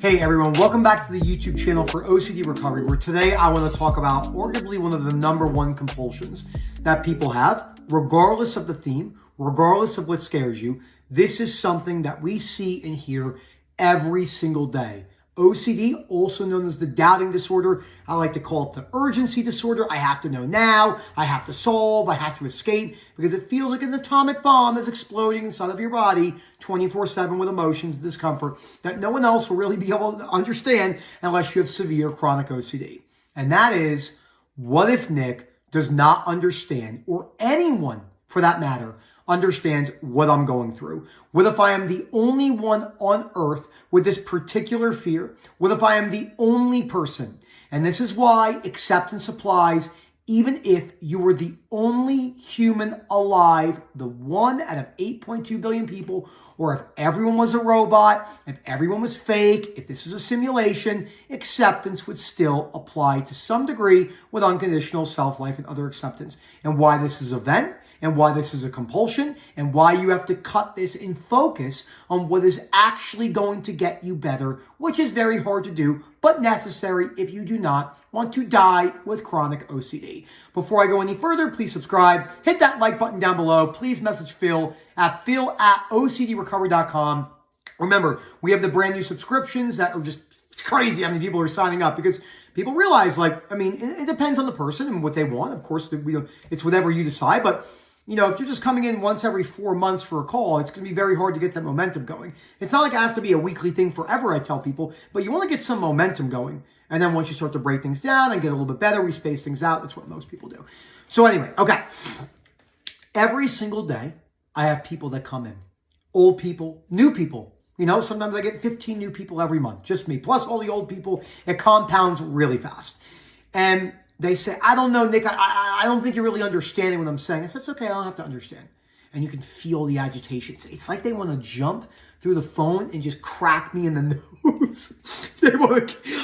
Hey everyone, welcome back to the YouTube channel for OCD Recovery, where today I want to talk about arguably one of the number one compulsions that people have, regardless of the theme, regardless of what scares you. This is something that we see and hear every single day. OCD, also known as the doubting disorder. I like to call it the urgency disorder. I have to know now, I have to solve, I have to escape, because it feels like an atomic bomb is exploding inside of your body 24/7 with emotions and discomfort that no one else will really be able to understand unless you have severe chronic OCD. And that is, what if Nick does not understand, or anyone for that matter, understands what I'm going through? What if I am the only one on earth with this particular fear? What if I am the only person? And this is why acceptance applies even if you were the only human alive, the one out of 8.2 billion people, or if everyone was a robot, if everyone was fake, if this was a simulation, acceptance would still apply to some degree with unconditional self-life and other acceptance. And why this is an event, and why this is a compulsion, and why you have to cut this and focus on what is actually going to get you better, which is very hard to do, but necessary if you do not want to die with chronic OCD. Before I go any further, please subscribe, hit that like button down below. Please message Phil at phil@ocdrecovery.com. Remember, we have the brand new subscriptions that are just crazy how many people are signing up, because people realize, it depends on the person and what they want. Of course, it's whatever you decide, but if you're just coming in once every 4 months for a call, it's going to be very hard to get that momentum going. It's not like it has to be a weekly thing forever, I tell people, but you want to get some momentum going. And then once you start to break things down and get a little bit better, we space things out. That's what most people do. So anyway, okay. Every single day, I have people that come in. Old people, new people. Sometimes I get 15 new people every month, just me, plus all the old people. It compounds really fast. And they say, I don't know, Nick, I don't think you're really understanding what I'm saying. I said, it's okay, I don't have to understand. And you can feel the agitation. It's like they want to jump through the phone and just crack me in the nose.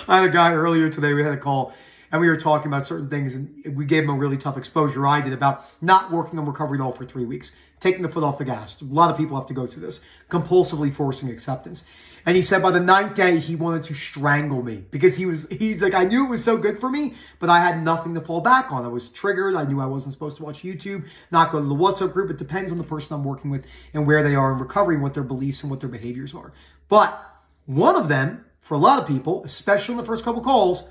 I had a guy earlier today, we had a call, and we were talking about certain things, and we gave him a really tough exposure. I did about not working on recovery at all for 3 weeks, taking the foot off the gas. A lot of people have to go through this, compulsively forcing acceptance. And he said by the 9th day, he wanted to strangle me, because he's like, I knew it was so good for me, but I had nothing to fall back on. I was triggered. I knew I wasn't supposed to watch YouTube, not go to the WhatsApp group. It depends on the person I'm working with and where they are in recovery and what their beliefs and what their behaviors are. But one of them, for a lot of people, especially in the first couple calls,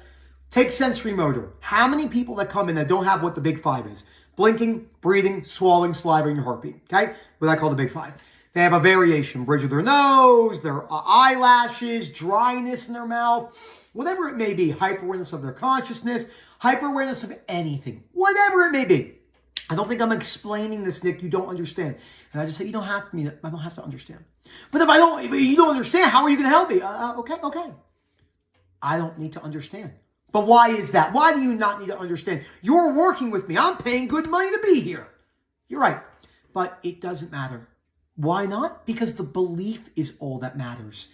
take sensory motor. How many people that come in that don't have what the big five is? Blinking, breathing, swallowing, saliva, and your heartbeat. Okay? What I call the big five. They have a variation, bridge of their nose, their eyelashes, dryness in their mouth, whatever it may be, hyper-awareness of their consciousness, hyper-awareness of anything, whatever it may be. I don't think I'm explaining this, Nick. You don't understand. And I just say, I don't have to understand. But if you don't understand, how are you going to help me? Okay. I don't need to understand. But why is that? Why do you not need to understand? You're working with me. I'm paying good money to be here. You're right. But it doesn't matter. Why not? Because the belief is all that matters.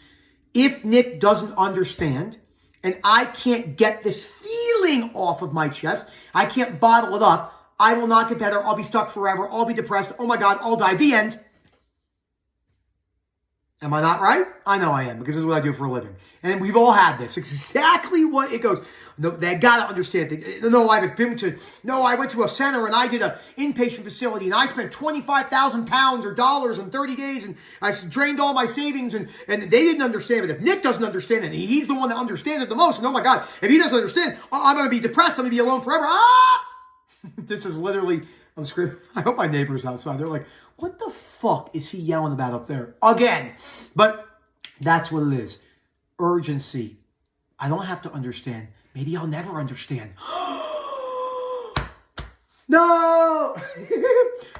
If Nick doesn't understand, and I can't get this feeling off of my chest, I can't bottle it up, I will not get better. I'll be stuck forever. I'll be depressed. Oh my God, I'll die. The end. Am I not right? I know I am, because this is what I do for a living. And we've all had this. It's exactly what it goes. No, they got to understand. I went to a center and I did an inpatient facility and I spent 25,000 pounds or dollars in 30 days and I drained all my savings and they didn't understand. But if Nick doesn't understand it, and he's the one that understands it the most. And oh my God, if he doesn't understand, I'm going to be depressed. I'm going to be alone forever. This is literally, I'm screaming. I hope my neighbor's outside. They're like, what the fuck is he yelling about up there again? But that's what it is. Urgency. I don't have to understand. Maybe I'll never understand. No!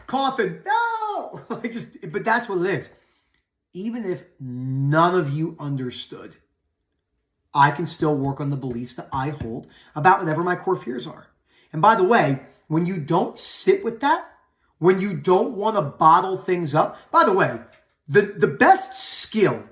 Coughing. No! But that's what it is. Even if none of you understood, I can still work on the beliefs that I hold about whatever my core fears are. And by the way, when you don't sit with that, when you don't want to bottle things up, by the way, the best skill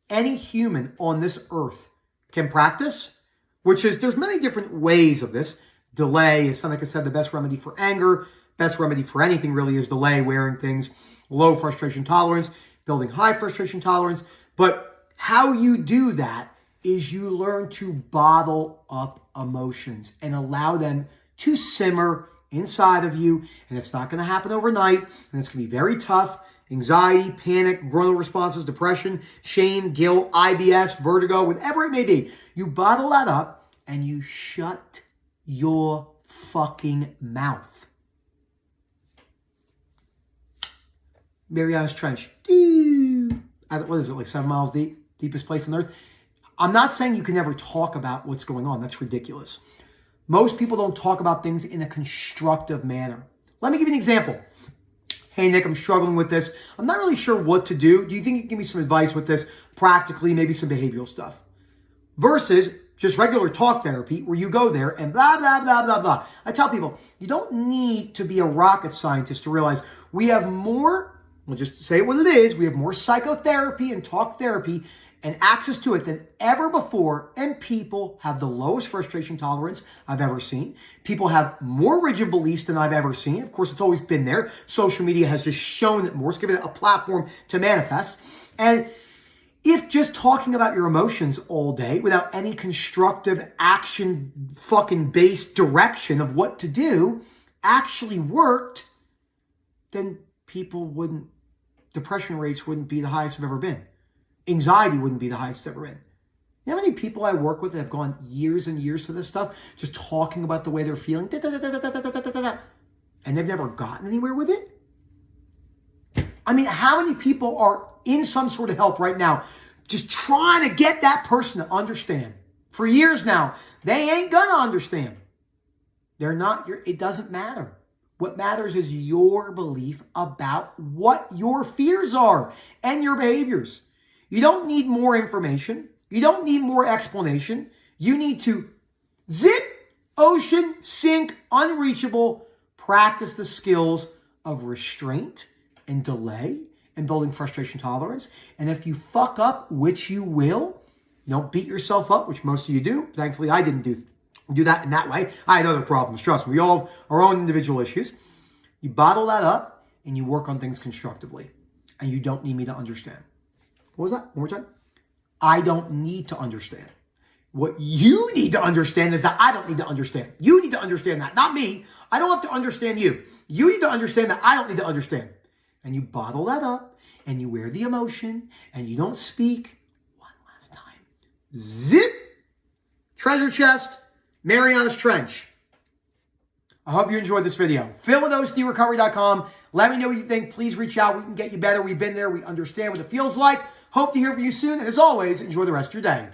any human on this earth can practice, which is, there's many different ways of this. Delay is, like I said, the best remedy for anger. Best remedy for anything really is delay, wearing things. Low frustration tolerance, building high frustration tolerance. But how you do that is you learn to bottle up emotions and allow them to simmer inside of you. And it's not going to happen overnight. And it's going to be very tough. Anxiety, panic, groin responses, depression, shame, guilt, IBS, vertigo, whatever it may be. You bottle that up and you shut your fucking mouth. Mariana's Trench. What is it, like 7 miles deep? Deepest place on earth? I'm not saying you can never talk about what's going on. That's ridiculous. Most people don't talk about things in a constructive manner. Let me give you an example. Hey, Nick, I'm struggling with this. I'm not really sure what to do. Do you think you can give me some advice with this practically, maybe some behavioral stuff? Versus just regular talk therapy where you go there and blah, blah, blah, blah, blah. I tell people, you don't need to be a rocket scientist to realize we have more, we'll just say what it is, we have more psychotherapy and talk therapy and access to it than ever before, and people have the lowest frustration tolerance I've ever seen. People have more rigid beliefs than I've ever seen. Of course, it's always been there. Social media has just shown it more. It's given it a platform to manifest. And if just talking about your emotions all day without any constructive action fucking based direction of what to do actually worked, then depression rates wouldn't be the highest they've ever been. Anxiety wouldn't be the highest it's ever been. You know how many people I work with that have gone years and years to this stuff, just talking about the way they're feeling, and they've never gotten anywhere with it? I mean, how many people are in some sort of help right now, just trying to get that person to understand? For years now, they ain't gonna understand. They're not, it doesn't matter. What matters is your belief about what your fears are and your behaviors. You don't need more information. You don't need more explanation. You need to zip, ocean, sink, unreachable, practice the skills of restraint and delay and building frustration tolerance. And if you fuck up, which you will, don't beat yourself up, which most of you do. Thankfully, I didn't do that in that way. I had other problems. Trust me, we all have our own individual issues. You bottle that up and you work on things constructively. And you don't need me to understand. What was that? One more time. I don't need to understand. What you need to understand is that I don't need to understand. You need to understand that, not me. I don't have to understand you. You need to understand that I don't need to understand. And you bottle that up and you wear the emotion and you don't speak. One last time. Zip. Treasure chest. Mariana's Trench. I hope you enjoyed this video. Phil with OCDRecovery.com. Let me know what you think. Please reach out. We can get you better. We've been there. We understand what it feels like. Hope to hear from you soon. And as always, enjoy the rest of your day.